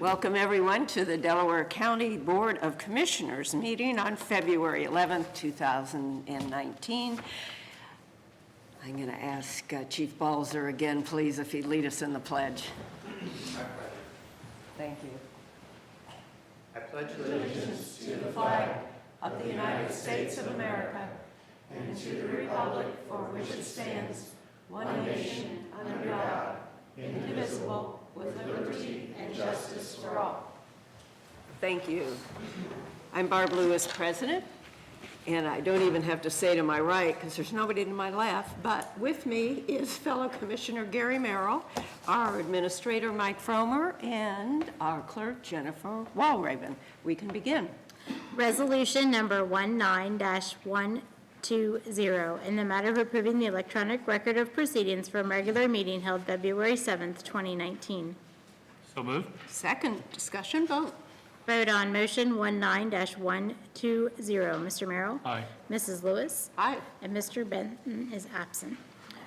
Welcome everyone to the Delaware County Board of Commissioners meeting on February 11th, 2019. I'm going to ask Chief Balzer again, please, if he'd lead us in the pledge. Thank you. I pledge allegiance to the flag of the United States of America and to the republic for which it stands, one nation, under God, indivisible, with liberty and justice for all. Thank you. I'm Barb Lewis, President, and I don't even have to say to my right because there's nobody to my left, but with me is fellow Commissioner Gary Merrill, our Administrator Mike Fromer, and our Clerk Jennifer Walraven. We can begin. Resolution number 19-120, in the matter of approving the electronic record of proceedings from regular meeting held February 7th, 2019. So moved. Second, discussion, vote. Vote on motion 19-120. Mr. Merrill? Aye. Mrs. Lewis? Aye. And Mr. Benton is absent.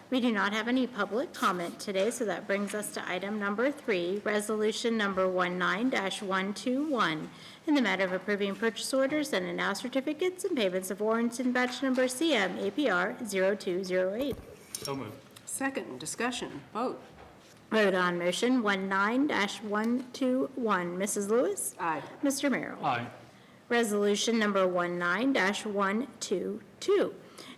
We do not have any public comment today, so that brings us to item number 3, resolution number 19-121, in the matter of approving purchase orders and announced certificates and payments of warrants in batch number CM APR 0208. So moved. Second, discussion, vote. Vote on motion 19-121. Mrs. Lewis? Aye. Mr. Merrill? Aye. Resolution number 19-122,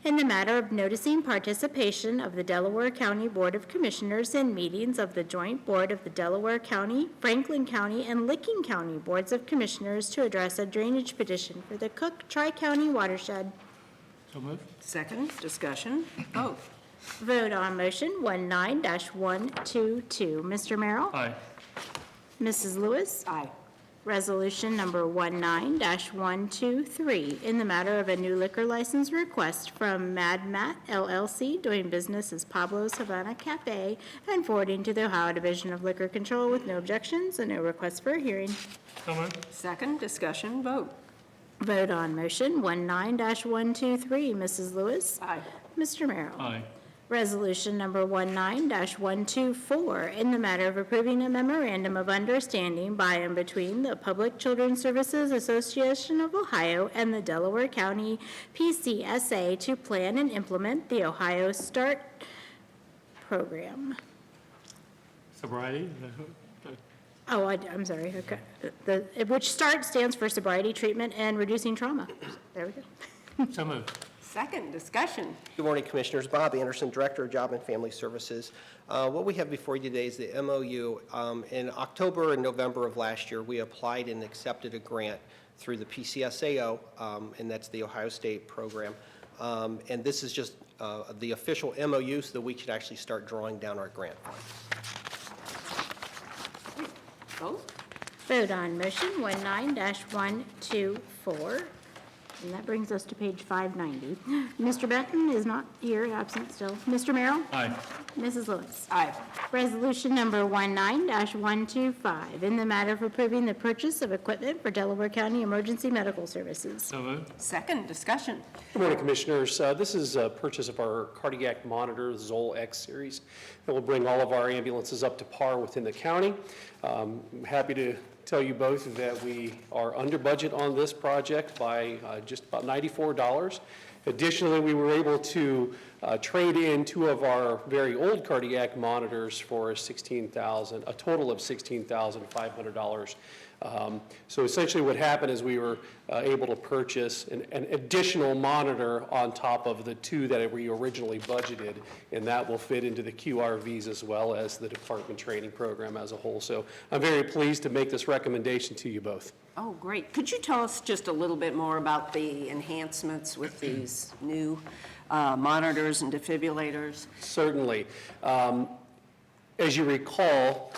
in the matter of noticing participation of the Delaware County Board of Commissioners in meetings of the Joint Board of the Delaware County, Franklin County, and Licking County Boards of Commissioners to address a drainage petition for the Cook Tri-County watershed. So moved. Second, discussion, vote. Vote on motion 19-122. Mr. Merrill? Aye. Mrs. Lewis? Aye. Resolution number 19-123, in the matter of a new liquor license request from Mad Matt LLC, doing business as Pablo's Havana Cafe, and forwarding to the Ohio Division of Liquor Control with no objections and no request for a hearing. So moved. Second, discussion, vote. Vote on motion 19-123. Mrs. Lewis? Aye. Mr. Merrill? Aye. Resolution number 19-124, in the matter of approving a memorandum of understanding by and between the Public Children's Services Association of Ohio and the Delaware County PCSA to plan and implement the Ohio START program. Sobriety? Oh, I'm sorry. Okay. Which START stands for Sobriety, Treatment, and Reducing Trauma. There we go. So moved. Second, discussion. Good morning, Commissioners. Bob Anderson, Director of Job and Family Services. What we have before you today is the MOU. In October and November of last year, we applied and accepted a grant through the PCSAO, and that's the Ohio State program. And this is just the official MOU so that we could actually start drawing down our grant funds. Vote. Vote on motion 19-124. And that brings us to page 590. Mr. Benton is not here, absent still. Mr. Merrill? Aye. Mrs. Lewis? Aye. Resolution number 19-125, in the matter of approving the purchase of equipment for Delaware County Emergency Medical Services. So moved. Second, discussion. Good morning, Commissioners. This is a purchase of our cardiac monitor, the Zoll X series, that will bring all of our ambulances up to par within the county. I'm happy to tell you both that we are under budget on this project by just about $94. Additionally, we were able to trade in 2 of our very old cardiac monitors for a total of $16,500. So essentially what happened is we were able to purchase an additional monitor on top of the 2 that we originally budgeted, and that will fit into the QRVs as well as the department training program as a whole. So I'm very pleased to make this recommendation to you both. Oh, great. Could you tell us just a little bit more about the enhancements with these new monitors and defibrillators? Certainly. As you recall,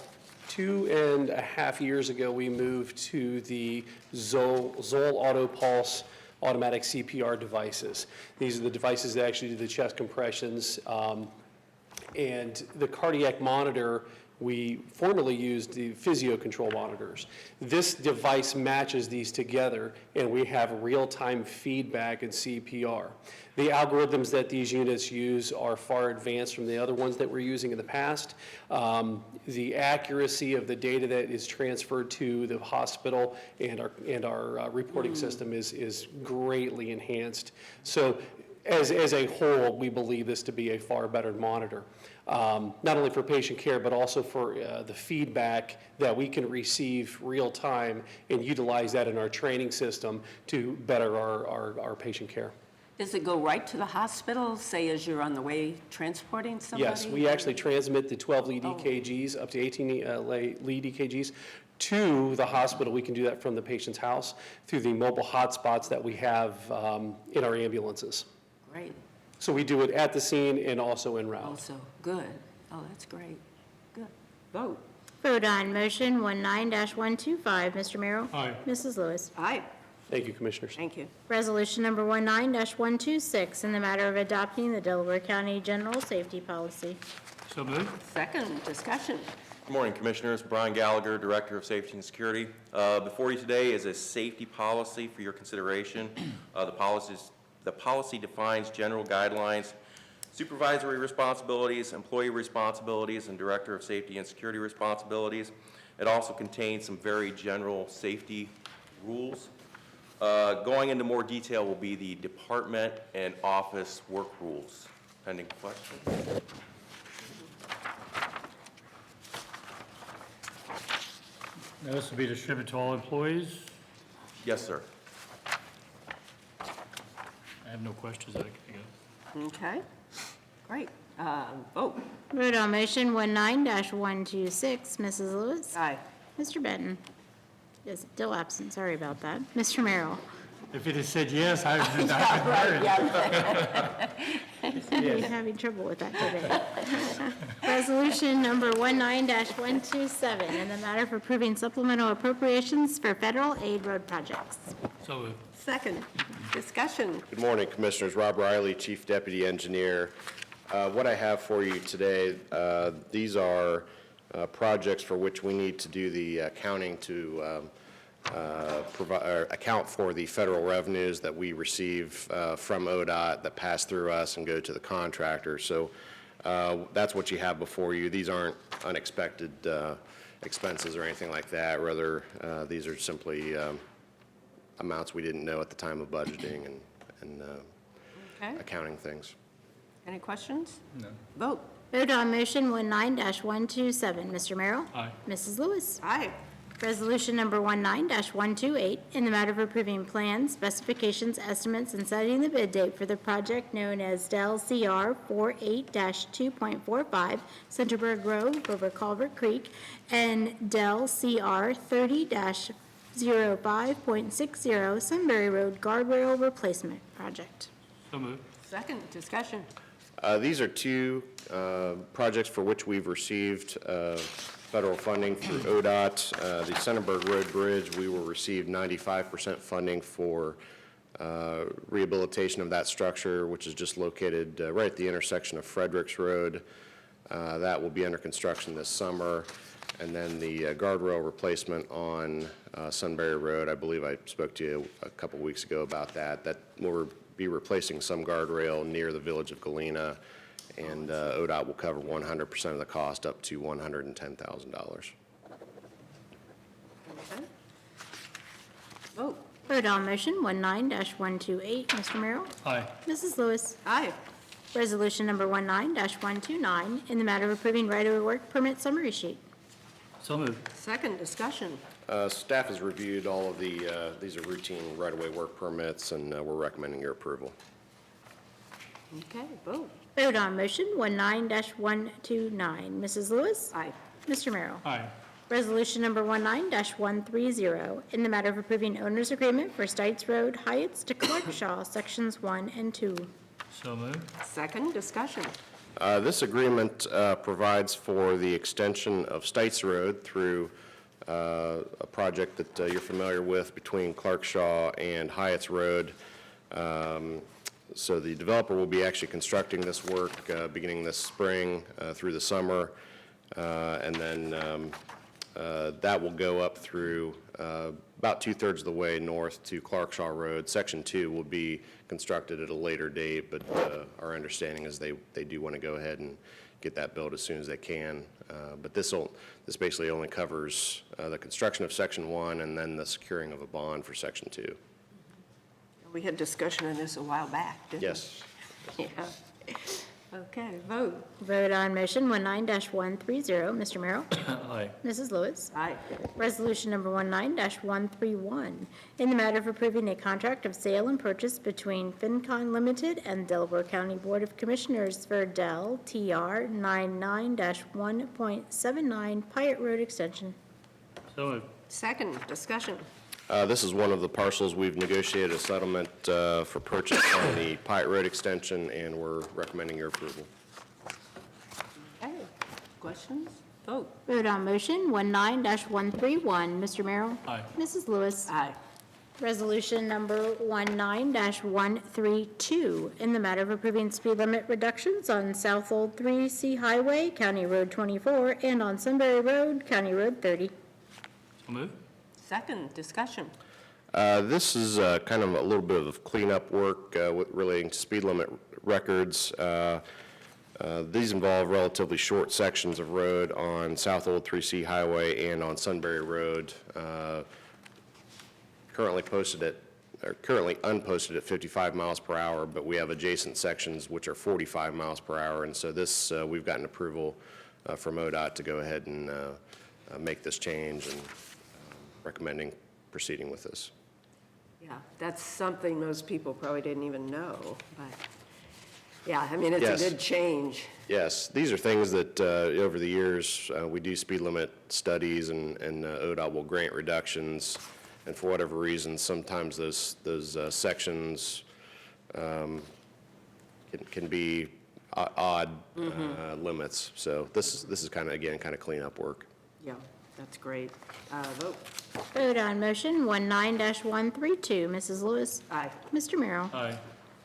2.5 years ago, we moved to the Zoll Auto Pulse automatic CPR devices. These are the devices that actually do the chest compressions, and the cardiac monitor we formerly used the physio control monitors. This device matches these together, and we have real-time feedback and CPR. The algorithms that these units use are far advanced from the other ones that we're using in the past. The accuracy of the data that is transferred to the hospital and our reporting system is greatly enhanced. So as a whole, we believe this to be a far better monitor, not only for patient care, but also for the feedback that we can receive real time and utilize that in our training system to better our patient care. Does it go right to the hospital, say as you're on the way transporting somebody? Yes, we actually transmit the 12 lead EKGs, up to 18 lead EKGs, to the hospital. We can do that from the patient's house through the mobile hotspots that we have in our ambulances. Great, So we do it at the scene and also en route. also, good. Oh, that's great. Good. Vote. Vote on motion 19-125, Mr. Merrill. Aye. Mrs. Lewis. Aye, Thank you, Commissioners. thank you. Resolution number 19-126, in the matter of adopting the Delaware County General Safety Policy. So moved. Second, discussion. Good morning, Commissioners. Brian Gallagher, Director of Safety and Security. Before you today is a safety policy for your consideration. The policy defines general guidelines, supervisory responsibilities, employee responsibilities, and Director of Safety and Security responsibilities. It also contains some very general safety rules. Going into more detail will be the department and office work rules. Pending questions? Now, this will be distributed to all employees. Yes, sir. I have no questions. I guess. Okay, great. Vote. Vote on motion 19-126, Mrs. Lewis. Aye. Mr. Benton is still absent, sorry about that. Mr. Merrill. If it had said yes, I would have heard it. You're having trouble with that today. Resolution number 19-127, in the matter of approving supplemental appropriations for federal aid road projects. So moved. Second, discussion. Good morning, Commissioners. Rob Riley, Chief Deputy Engineer. What I have for you today, these are projects for which we need to do the accounting to account for the federal revenues that we receive from ODOT that pass through us and go to the contractor. So that's what you have before you. These aren't unexpected expenses or anything like that. Rather, these are simply amounts we didn't know at the time of budgeting and Okay, accounting things. any questions? No. Vote. Vote on motion 19-127, Mr. Merrill. Aye. Mrs. Lewis. Aye. Resolution number 19-128, in the matter of approving plans, specifications, estimates, and setting the bid date for the project known as Del CR 48-2.45 Centerburg Road over Culver Creek, and Del CR 30-05.60 Sunbury Road Guardrail Replacement Project. So moved. Second, discussion. These are two projects for which we've received federal funding through ODOT. The Centerburg Road Bridge, we will receive 95% funding for rehabilitation of that structure, which is just located right at the intersection of Fredericks Road. That will be under construction this summer. And then the guardrail replacement on Sunbury Road, I believe I spoke to you a couple weeks ago about that. That will be replacing some guardrail near the village of Galena, and ODOT will cover 100% of the cost up to $110,000. Okay. Vote. Vote on motion 19-128, Mr. Merrill. Aye. Mrs. Lewis. Aye. Resolution number 19-129, in the matter of approving right-of-way work permit summary sheet. So moved. Second, discussion. Staff has reviewed all of these are routine right-of-way work permits, and we're recommending your approval. Okay, vote. Vote on motion 19-129. Mrs. Lewis? Aye. Mr. Merrill? Aye. Resolution number 19-130, in the matter of approving owner's agreement for Stites Road, Heights to Clarkshaw, Sections 1 and 2. So moved. Second, discussion. This agreement provides for the extension of Stites Road through a project that you're familiar with between Clarkshaw and Hyatt's Road. So the developer will be actually constructing this work beginning this spring through the summer. And And then that will go up through about 2/3 of the way north to Clarkshaw Road. Section 2 will be constructed at a later date, but our understanding is they do want to go ahead and get that built as soon as they can. But this basically only covers the construction of Section 1 and then the securing of a bond for Section 2. We had discussion on this a while back, didn't we? Yes. Yeah. Okay, vote. Vote on motion 19-130, Mr. Merrill? Aye. Mrs. Lewis? Aye. Resolution number 19-131, in the matter of approving a contract of sale and purchase between FinCon Limited and Delaware County Board of Commissioners for Dell TR 99-1.79 Pyatt Road Extension. So moved. Second, discussion. This is one of the parcels we've negotiated a settlement for purchase on the Pyatt Road extension, and we're recommending your approval. Okay, questions? Vote. Vote on motion 19-131, Mr. Merrill? Aye. Mrs. Lewis? Aye. Resolution number 19-132, in the matter of approving speed limit reductions on South Old 3C Highway, County Road 24, and on Sunbury Road, County Road 30. So moved. Second, discussion. This is kind of a little bit of cleanup work relating to speed limit records. These involve relatively short sections of road on South Old 3C Highway and on Sunbury Road, currently unposted at 55 miles per hour, but we have adjacent sections which are 45 miles per hour, and so this, we've gotten approval from ODOT to go ahead and make this change, and recommending proceeding with this. Yeah, that's something most people probably didn't even know, but, yeah, I mean, it's Yes. a good change. Yes, these are things that over the years, we do speed limit studies, and ODOT will grant reductions, and for whatever reason, sometimes those sections can be odd limits. So this is kind of, again, kind of cleanup work. Yeah, that's great. Vote. Vote on motion 19-132, Mrs. Lewis? Aye. Mr. Merrill? Aye.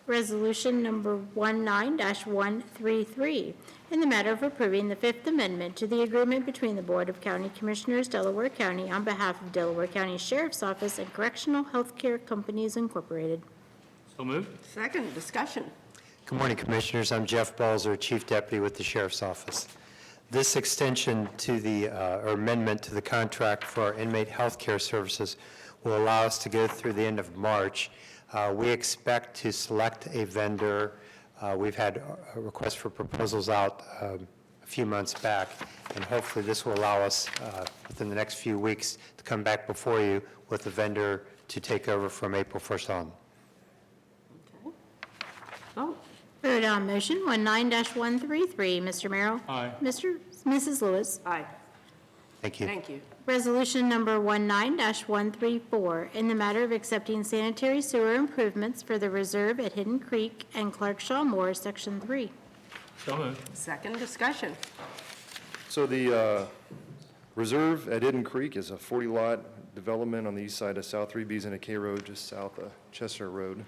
Resolution number 19-133, in the matter of approving the Fifth Amendment to the agreement between the Board of County Commissioners, Delaware County, on behalf of Delaware County Sheriff's Office and Correctional Healthcare Companies Incorporated. So moved. Second, discussion. Good morning, Commissioners. I'm Jeff Balzer, Chief Deputy with the Sheriff's Office. This extension to the, or amendment to the contract for our inmate health care services will allow us to go through the end of March. We expect to select a vendor. We've had a request for proposals out a few months back, and hopefully this will allow us within the next few weeks to come back before you with a vendor to take over from April 1st on. Okay. Vote. Vote on motion 19-133, Mr. Merrill? Aye. Mrs. Lewis? Aye. Thank you. Thank you. Resolution number 19-134, in the matter of accepting sanitary sewer improvements for the reserve at Hidden Creek and Clarkshaw Moore, Section 3. So moved. Second, discussion. So the reserve at Hidden Creek is a 40-lot development on the east side of South 3Bs and K Road, just south of Chestnut Road.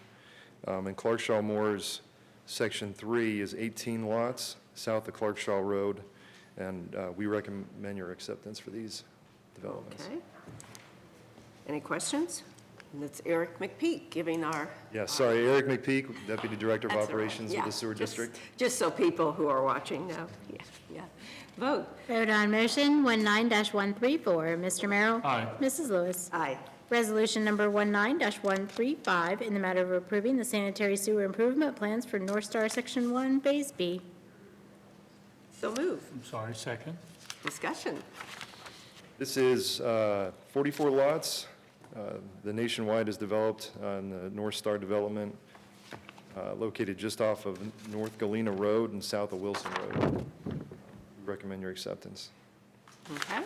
And Clarkshaw Moore's Section 3 is 18 lots south of Clarkshaw Road, and we recommend your acceptance for these developments. Okay. Any questions? And it's Eric McPeak giving our. Yeah, sorry, Eric McPeak, Deputy Director of That's all right. Operations Yeah, with the Sewer just- District. Just so people who are watching know. Yeah, yeah. Vote. Vote on motion 19-134, Mr. Merrill? Aye. Mrs. Lewis? Aye. Resolution number 19-135, in the matter of approving the sanitary sewer improvement plans for North Star Section 1, Phase B. So move. I'm sorry, second. Discussion. This is 44 lots. The Nationwide is developed on the North Star development, located just off of North Galena Road and south of Wilson Road. We recommend your acceptance. Okay.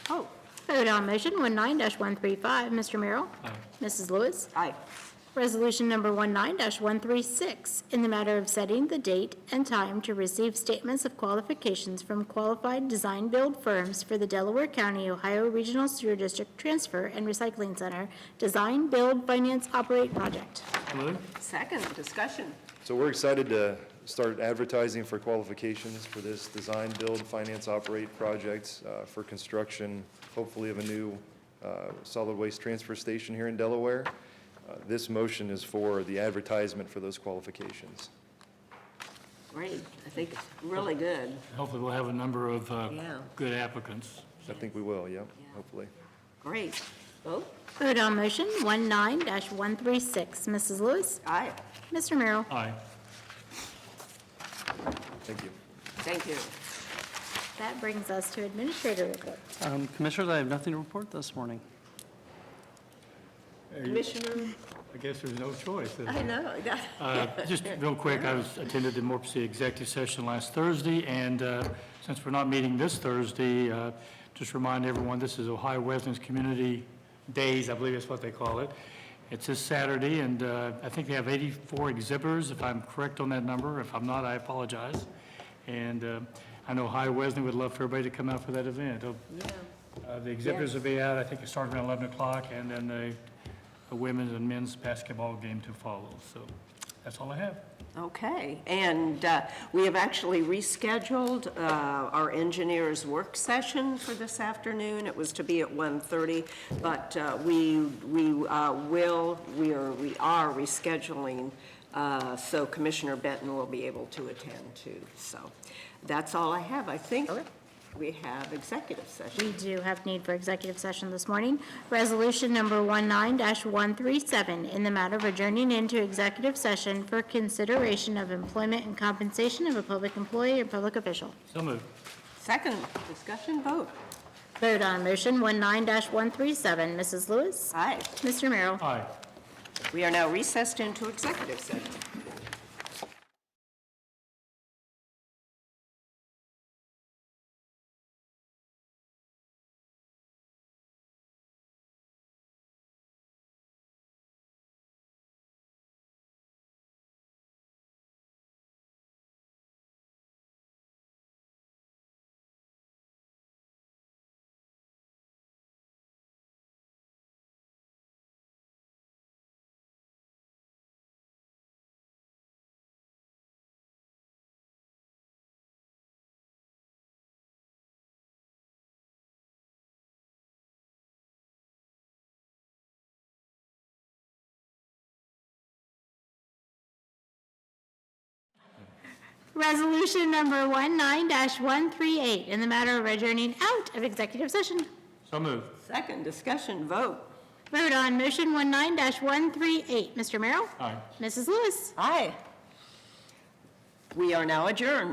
Vote. Vote on motion 19-135, Mr. Merrill? Aye. Mrs. Lewis? Aye. Resolution number 19-136, in the matter of setting the date and time to receive statements of qualifications from qualified design-build firms for the Delaware County, Ohio Regional Sewer District Transfer and Recycling Center Design, Build, Finance, Operate Project. So moved. Second, discussion. So we're excited to start advertising for qualifications for this design, build, finance, operate project for construction, hopefully of a new solid waste transfer station here in Delaware. This motion is for the advertisement for those qualifications. Great, I think it's really good. Hopefully, we'll have a number of Yeah. good applicants. I think we will, yep, hopefully. Great. Vote? Vote on motion 19-136. Mrs. Lewis? Aye. Mr. Merrill? Aye. Thank you. Thank you. That brings us to administrator report. Commissioners, I have nothing to report this morning. Commissioner, I guess there's no choice. is there? I know. Just real quick, I attended the Morpsey executive session last Thursday, and since we're not meeting this Thursday, just remind everyone, this is Ohio Wesleyan's Community Days, I believe that's what they call it. It's this Saturday, and I think they have 84 exhibitors, if I'm correct on that number. If I'm not, I apologize. And I know Ohio Wesleyan would love for everybody to come out for that event. The exhibitors will be out, I think it starts around 11 o'clock, and then a women's and men's basketball game to follow. So that's all I have. Okay, and we have actually rescheduled our engineers' work session for this afternoon. It was to be at 1:30, but we are rescheduling, so Commissioner Benton will be able to attend too. So that's all I have. I think we have executive session. We do have need for executive session this morning. Resolution number 19-137, in the matter of adjourning into executive session for consideration of employment and compensation of a public employee or public official. So moved. Second, discussion, vote. Vote on motion 19-137. Mrs. Lewis? Aye. Mr. Merrill? Aye. We are now recessed into executive session. Resolution number 19-138, in the matter of adjourning out of executive session. So moved. Second, discussion, vote. Vote on motion 19-138. Mr. Merrill? Aye. Mrs. Lewis? Aye. We are now adjourned.